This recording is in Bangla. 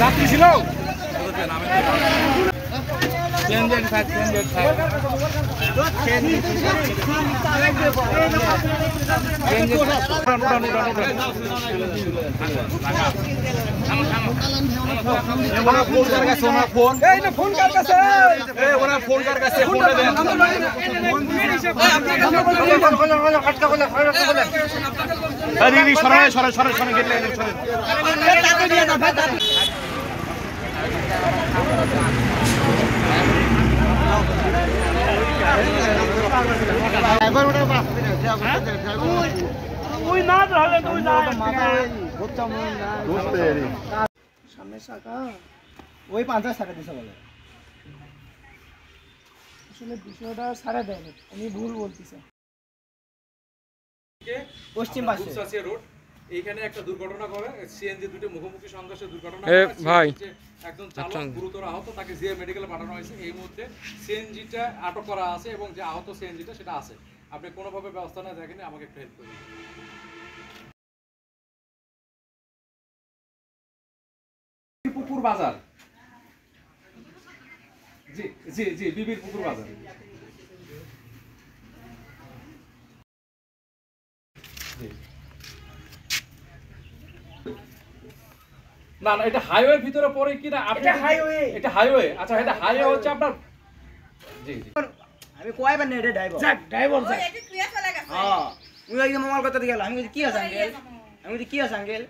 যাত্রী ছিল ওই 50 টাকা দিছে বলে আসলে বিষয়টা সারা দেয়নি উনি ভুল বলতেছে পশ্চিম পাশে রোড এইখানে একটা দুর্ঘটনা করে সিএনজি দুটো মুখোমুখি সংঘর্ষে দুর্ঘটনা হয় ভাই একজন চালক গুরুতর আহত তাকে জিএ মেডিকেলে পাঠানো হয়েছে এই মুহূর্তে সিএনজিটা আটক করা আছে এবং যে আহত সিএনজিটা সেটা আছে আপনি কোনোভাবে ব্যবস্থা না দেখেন আমাকে একটু হেল্প করুন পুকুর বাজার জি জি জি বিবির পুকুর বাজার না না এটা হাইওয়ে ভিতরে পড়ে কি না এটা হাইওয়ে আচ্ছা এটা হাইওয়ে হচ্ছে আপনার জি জি আমি কয়বার নেই রে ড্রাইভার ও এটা ক্লিয়ার চলে গেছে হ্যাঁ ওই একদম মোবাইল করতে গেল আমি কি আছে আঙ্কেল